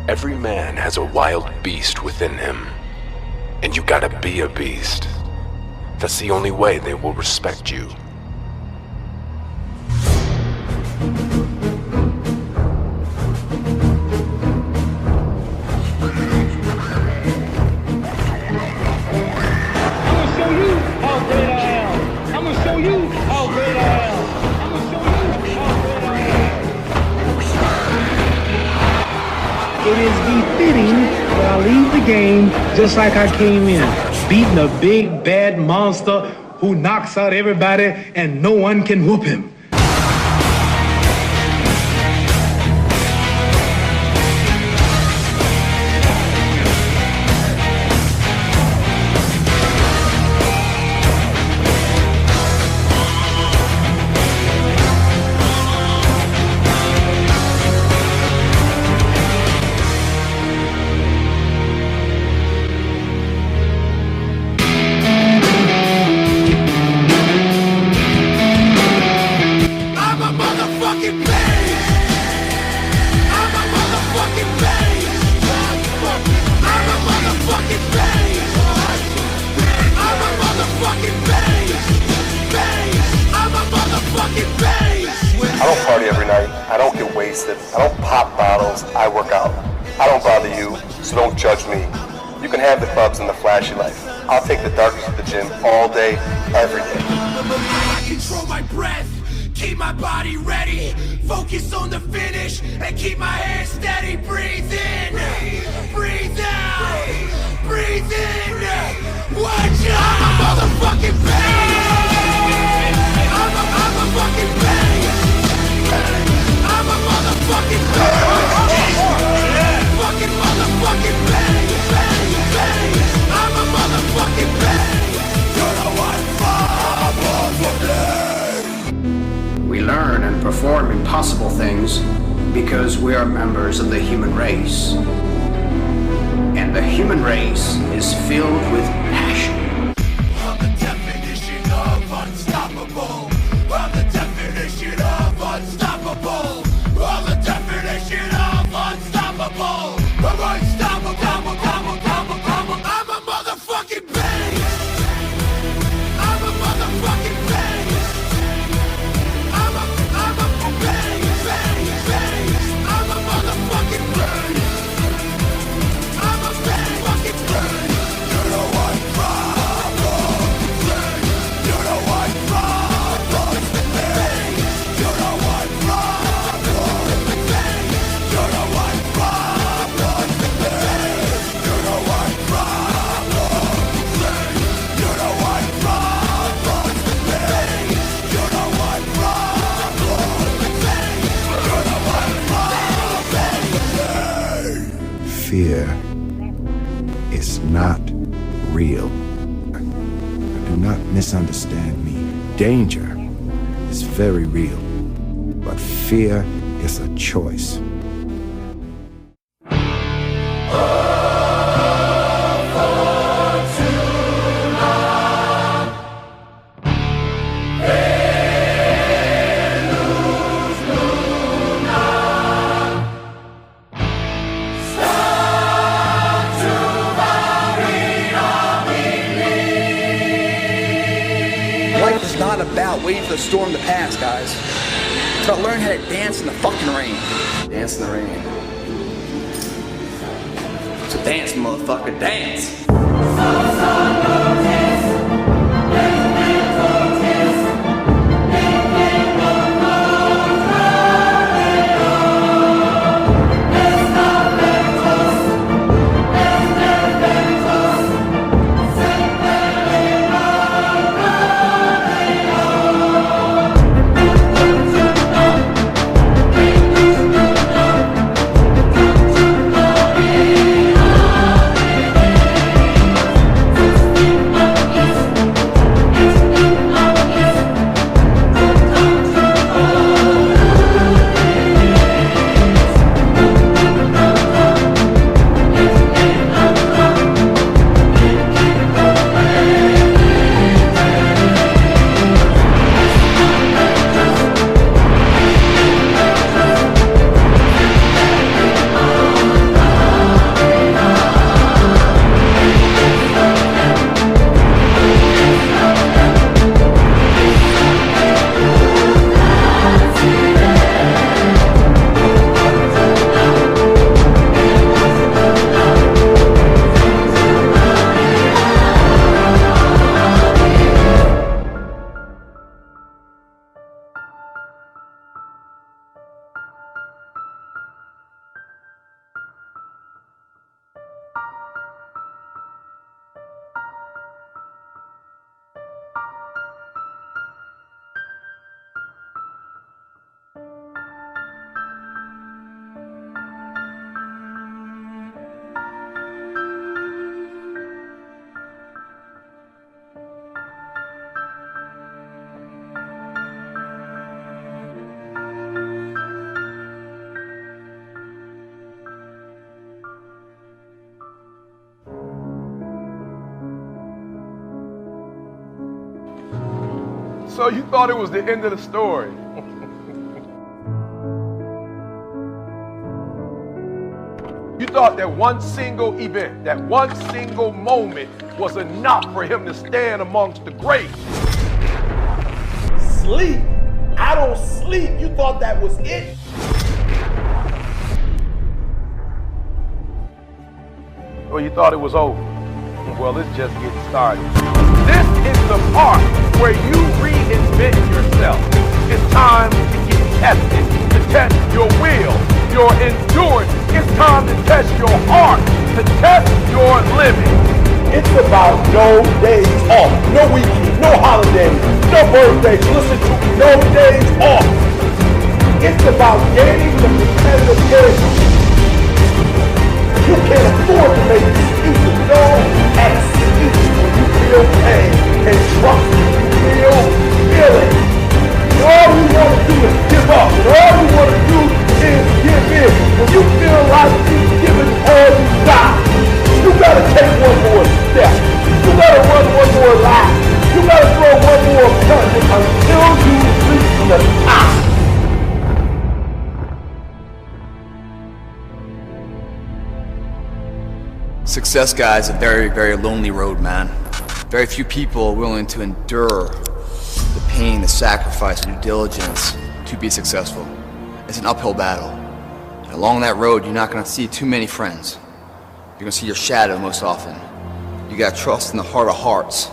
Every man has a wild beast within him. And you gotta be a beast. That's the only way they will respect you. It is befitting that I leave the game just like I came in, beating a big bad monster who knocks out everybody and no one can whoop him. I don't party every night. I don't get wasted. I don't pop bottles. I work out. I don't bother you, so don't judge me. You can have the clubs and the flashy life. I'll take the darkness to the gym all day, every day. I control my breath, keep my body ready, focus on the finish, and keep my head steady. Breathe in, breathe out, breathe in. Watch out! I'm a motherfucking pain. I'm a fucking pain. I'm a motherfucking pain. Fucking motherfucking pain, pain, pain. I'm a motherfucking pain. You know what? We learn and perform impossible things because we are members of the human race. And the human race is filled with passion. I'm the definition of unstoppable. I'm the definition of unstoppable. I'm the definition of unstoppable. I'm unstoppable, I'm a motherfucking pain. I'm a motherfucking pain. I'm a pain, pain, pain. I'm a motherfucking pain. I'm a pain, fucking pain. You know what problem? You know what problem? Pain. You know what problem? Pain. You know what problem? Pain. You know what problem? Pain. You know what problem? Pain. You know what problem? Pain. You know what problem? Fear is not real. Do not misunderstand me. Danger is very real, but fear is a choice. Life is not about waiting for the storm to pass, guys. It's about learning how to dance in the fucking rain. Dance in the rain. So dance, motherfucker, dance! So you thought it was the end of the story? You thought that one single event, that one single moment was enough for him to stand amongst the greats. Sleep? I don't sleep. You thought that was it? Well, you thought it was over. Well, it's just getting started. This is the part where you reinvent yourself. It's time to get tested, to test your will, your endurance. It's time to test your heart, to test your living. It's about no days off, no weekends, no holidays, no birthdays. Listen to me, no days off. It's about gaining the competitive edge. You can't afford to make excuses. No excuses when you feel pain. And trust me, you feel it. And all you want to do is give up. And all you want to do is give in. When you feel like you've given all you got, you gotta take one more step. You gotta run one more lap. You gotta throw one more punch until you reach the top. Success, guys, is a very, very lonely road, man. Very few people are willing to endure the pain, the sacrifice, the due diligence to be successful. It's an uphill battle. And along that road, you're not gonna see too many friends. You're gonna see your shadow most often. You gotta trust in the heart of hearts.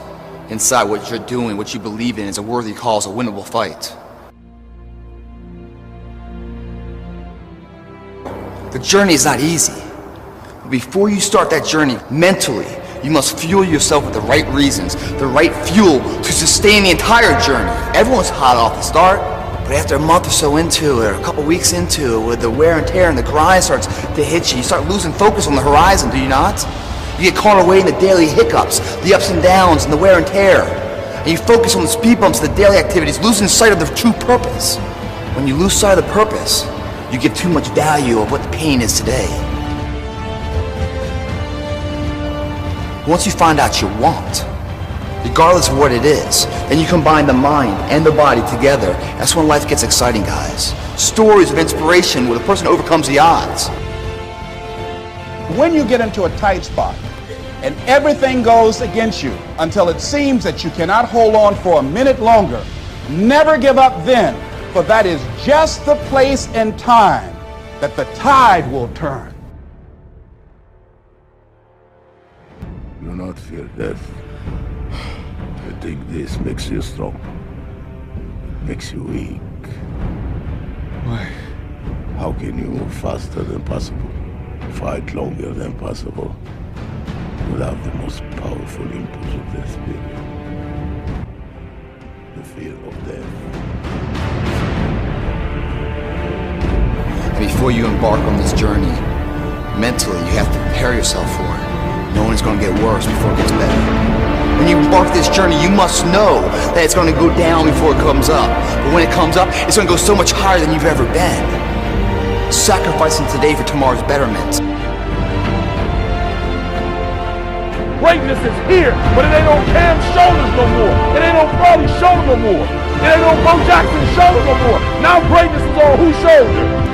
Inside what you're doing, what you believe in is a worthy cause, a winnable fight. The journey is not easy. But before you start that journey mentally, you must fuel yourself with the right reasons, the right fuel to sustain the entire journey. Everyone's hot off the start, but after a month or so into it, or a couple weeks into it, with the wear and tear and the grind starts to hit you, you start losing focus on the horizon, do you not? You get caught away in the daily hiccups, the ups and downs, and the wear and tear. And you focus on the speed bumps, the daily activities, losing sight of the true purpose. When you lose sight of the purpose, you give too much value of what the pain is today. Once you find out you want, regardless of what it is, then you combine the mind and the body together. That's when life gets exciting, guys. Stories of inspiration where the person overcomes the odds. When you get into a tight spot and everything goes against you until it seems that you cannot hold on for a minute longer, never give up then, for that is just the place and time that the tide will turn. Do not fear death. I think this makes you strong. Makes you weak. Why? How can you move faster than possible? Fight longer than possible without the most powerful impulse of the spirit? The fear of death. Before you embark on this journey, mentally you have to prepare yourself for it. Knowing it's going to get worse before it gets better. When you embark this journey, you must know that it's going to go down before it comes up. But when it comes up, it's going to go so much higher than you've ever been. Sacrificing today for tomorrow's betterment. Greatness is here, but it ain't on Cam's shoulders no more. It ain't on Brody's shoulder no more. It ain't on Bo Jackson's shoulder no more. Now greatness is on whose shoulder?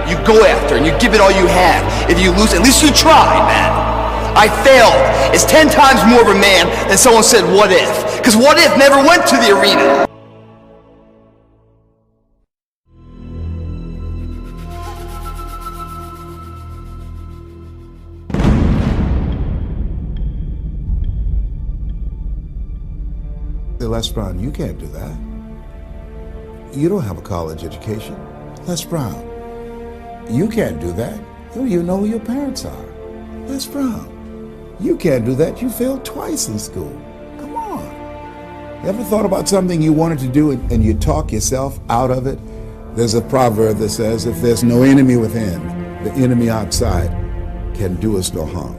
You go after and you give it all you have. If you lose, at least you tried, man. I failed. It's 10 times more of a man than someone said, what if? Because what if never went to the arena. Les Brown, you can't do that. You don't have a college education. Les Brown, you can't do that. You don't even know who your parents are. Les Brown, you can't do that. You failed twice in school. Come on. You ever thought about something you wanted to do and you talk yourself out of it? There's a proverb that says, if there's no enemy within, the enemy outside can do us no harm.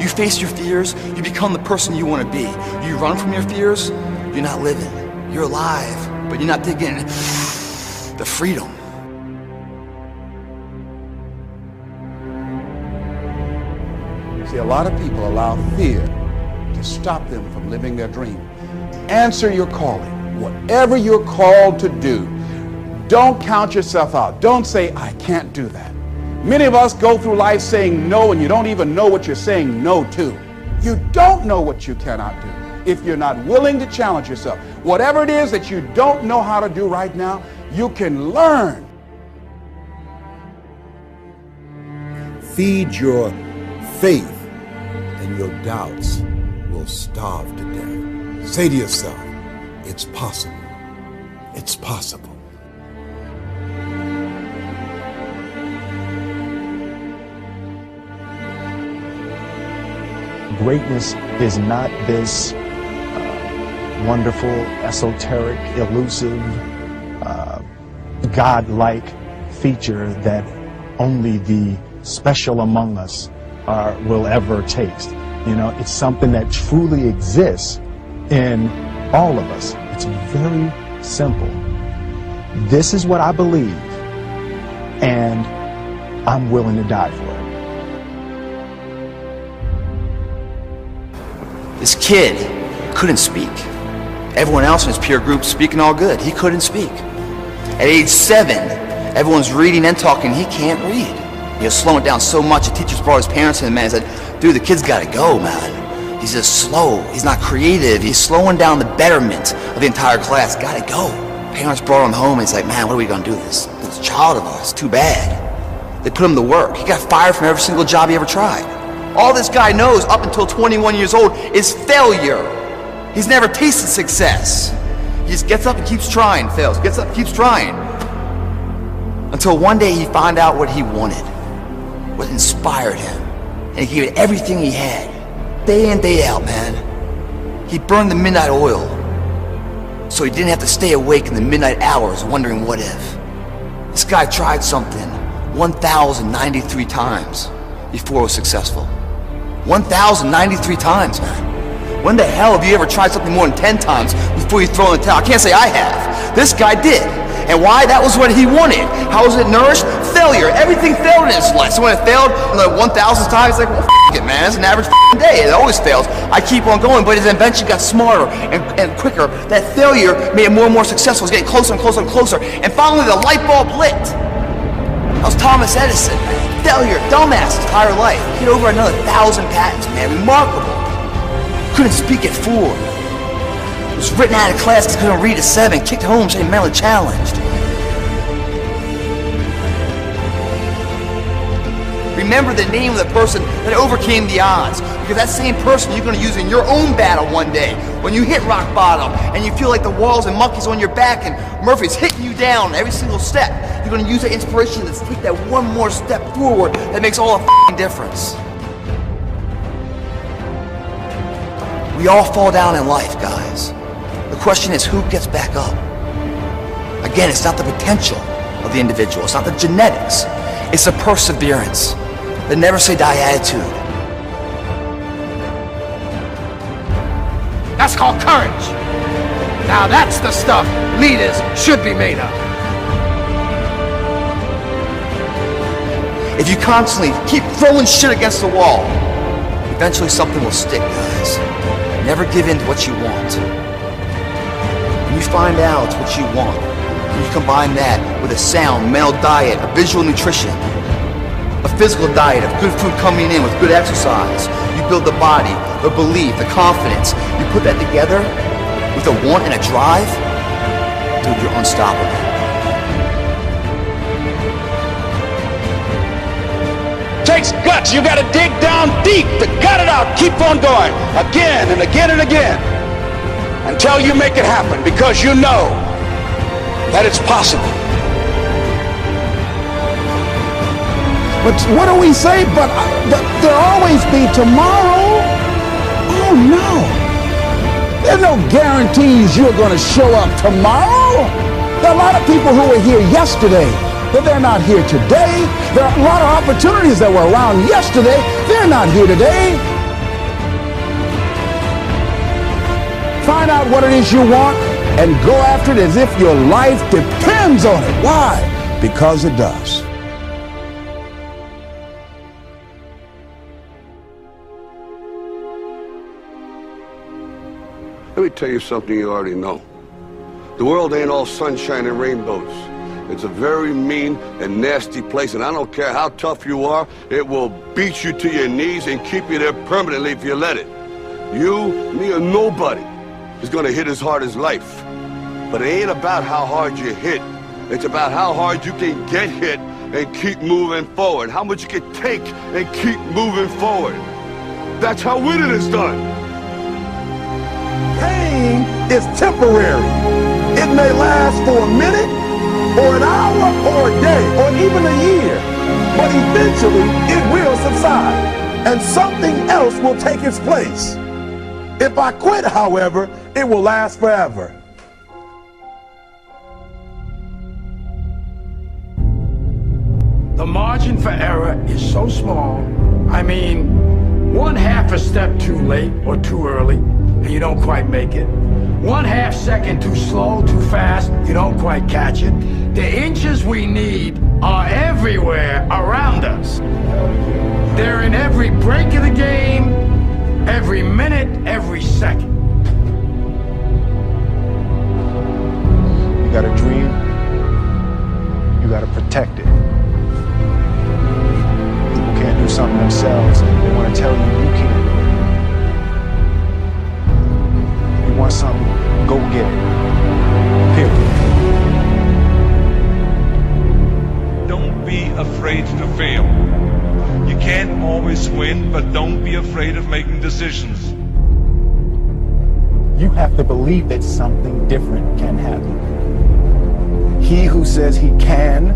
You face your fears, you become the person you want to be. You run from your fears, you're not living. You're alive, but you're not taking the freedom. See, See, a lot of people allow fear to stop them from living their dream. Answer your calling. Whatever you're called to do, don't count yourself out. Don't say, I can't do that. Many of us go through life saying no, and you don't even know what you're saying no to. You don't know what you cannot do if you're not willing to challenge yourself. Whatever it is that you don't know how to do right now, you can learn. Feed your faith, and your doubts will starve to death. Say to yourself, it's possible. It's possible. Greatness is not this wonderful, esoteric, elusive, God-like feature that only the special among us will ever taste. You know, it's something that truly exists in all of us. It's very simple. This is what I believe, and I'm willing to die for it. This kid couldn't speak. Everyone else in his peer group speaking all good. He couldn't speak. At age 7, everyone's reading and talking. He can't read. He was slowing down so much, the teachers brought his parents in, and said, dude, the kid's got to go, man. He's just slow. He's not creative. He's slowing down the betterment of the entire class. Got to go. Parents brought him home, and he's like, man, what are we going to do with this child of ours? Too bad. They put him to work. He got fired from every single job he ever tried. All this guy knows up until 21 years old is failure. He's never tasted success. He just gets up and keeps trying, fails, gets up, keeps trying. Until one day he found out what he wanted, what inspired him. And he gave it everything he had, day in, day out, man. He burned the midnight oil, so he didn't have to stay awake in the midnight hours wondering what if. This guy tried something 1,093 times before it was successful. 1,093 times, man. When the hell have you ever tried something more than 10 times before you throw in the towel? I can't say I have. This guy did. And why? That was what he wanted. How was it nourished? Failure. Everything failed in his life. So when it failed the 1,000th time, it's like, well, f*** it, man. It's an average day. It always fails. I keep on going, but his invention got smarter and quicker. That failure made it more and more successful. It was getting closer and closer and closer. And finally, the light bulb lit. That was Thomas Edison, man. Failure, dumbass, his entire life. He had over another 1,000 patents, man. Remarkable. Couldn't speak at 4. Was written out of class because he couldn't read at 7. Kicked home saying mentally challenged. Remember the name of the person that overcame the odds, because that same person you're going to use in your own battle one day. When you hit rock bottom and you feel like the walls and monkeys on your back and Murphy's hitting you down every single step, you're going to use that inspiration to take that one more step forward that makes all the difference. We all fall down in life, guys. The question is, who gets back up? Again, it's not the potential of the individual. It's not the genetics. It's the perseverance, the never say die attitude. That's called courage. Now that's the stuff leaders should be made of. If you constantly keep throwing shit against the wall, eventually something will stick, guys. Never give in to what you want. When you find out what you want, and you combine that with a sound mental diet, a visual nutrition, a physical diet of good food coming in with good exercise, you build the body, the belief, the confidence. You put that together with a want and a drive, dude, you're unstoppable. Takes guts. You got to dig down deep to gut it out. Keep on going again and again and again until you make it happen, because you know that it's possible. But what do we say? But there'll always be tomorrow. Oh no. There's no guarantees you're going to show up tomorrow. There are a lot of people who were here yesterday, but they're not here today. There are a lot of opportunities that were around yesterday. They're not here today. Find out what it is you want and go after it as if your life depends on it. Why? Because it does. Let me tell you something you already know. The world ain't all sunshine and rainbows. It's a very mean and nasty place, and I don't care how tough you are, it will beat you to your knees and keep you there permanently if you let it. You, me, or nobody is gonna hit as hard as life. But it ain't about how hard you hit. It's about how hard you can get hit and keep moving forward. How much you can take and keep moving forward. That's how winning is done. Pain is temporary. It may last for a minute, or an hour, or a day, or even a year. But eventually, it will subside, and something else will take its place. If I quit, however, it will last forever. The margin for error is so small. I mean, 1/2 a step too late or too early, and you don't quite make it. 1/2 second too slow, too fast, you don't quite catch it. The inches we need are everywhere around us. They're in every break of the game, every minute, every second. You got a dream, you got to protect it. People can't do something themselves, they want to tell you you can't do it. You want something, go get it. Period. Don't be afraid to fail. You can't always win, but don't be afraid of making decisions. You have to believe that something different can happen. He who says he can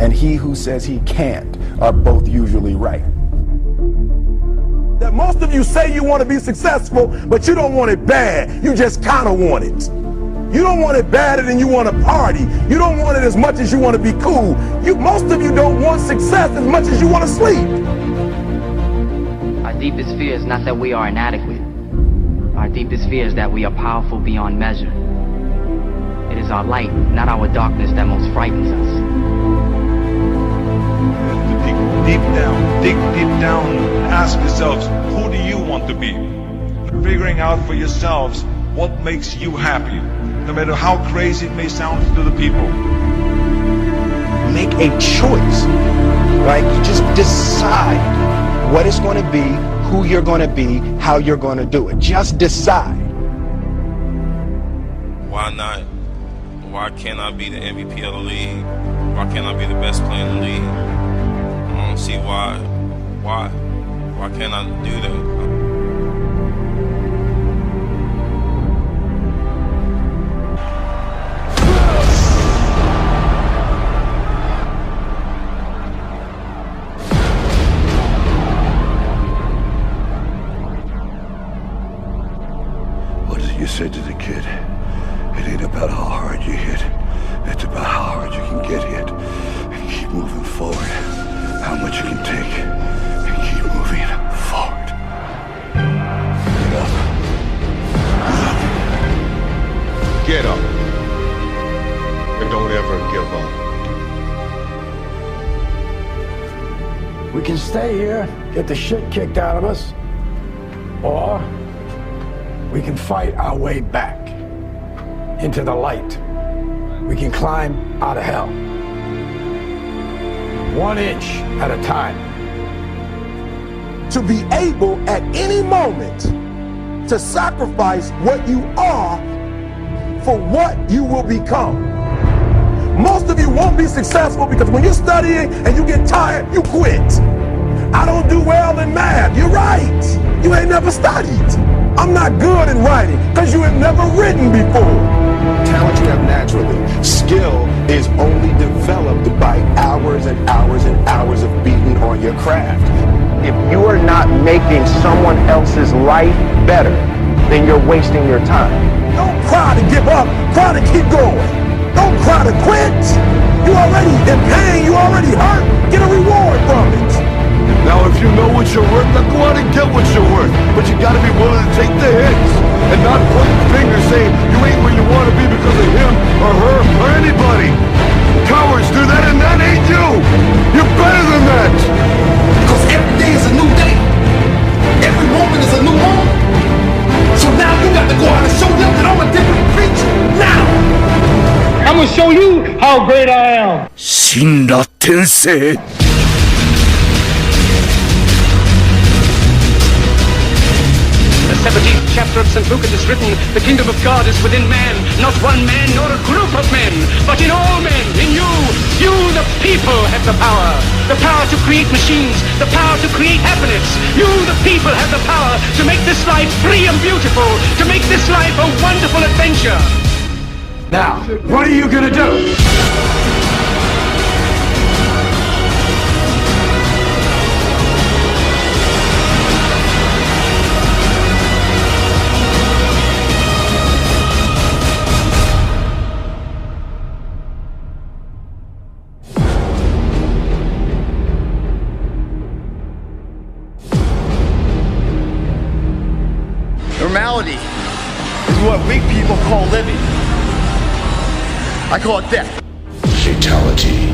and he who says he can't are both usually right. That most of you say you want to be successful, but you don't want it bad. You just kind of want it. You don't want it badder than you want to party. You don't want it as much as you want to be cool. Most of you don't want success as much as you want to sleep. Our deepest fear is not that we are inadequate. Our deepest fear is that we are powerful beyond measure. It is our light, not our darkness, that most frightens us. Dig deep down, ask yourselves, who do you want to be? Figuring out for yourselves what makes you happy, no matter how crazy it may sound to the people. Make a choice, right? You just decide what it's going to be, who you're going to be, how you're going to do it. Just decide. Why not? Why can't I be the MVP of the league? Why can't I be the best player in the league? I don't see why. Why can't I do that? What is it you said to the kid? It ain't about how hard you hit. It's about how hard you can get hit and keep moving forward. How much you can take and keep moving forward. Get up. Get up. And don't ever give up. We can stay here, get the shit kicked out of us, or we can fight our way back into the light. We can climb out of hell. 1 inch at a time. To be able at any moment to sacrifice what you are for what you will become. Most of you won't be successful because when you're studying and you get tired, you quit. I don't do well in math. You're right. You ain't never studied. I'm not good in writing because you have never written before. Talent you have naturally. Skill is only developed by hours and hours and hours of beating on your craft. If you are not making someone else's life better, then you're wasting your time. Don't cry to give up. Cry to keep going. Don't cry to quit. You already in pain. You already hurt. Get a reward from it. Now if you know what you're worth, then go out and get what you're worth. But you gotta be willing to take the hits and not point fingers saying you ain't where you want to be because of him or her or anybody. Cowards do that and that ain't you. You're better than that. Because every day is a new day. Every moment is a new moment. So now you got to go out and show them I'm gonna show you how great I am. 死んだ天性 The 17th chapter of St. Luke it is written, the kingdom of God is within man, not one man nor a group of men, but in all men, in you. You, the people, have the power. The power to create machines, the power to create happiness. You, the people, have the power to make this life free and beautiful, to make this life a wonderful adventure. Now, what are you gonna do? Normality is what weak people call living. I call it death. Fatality.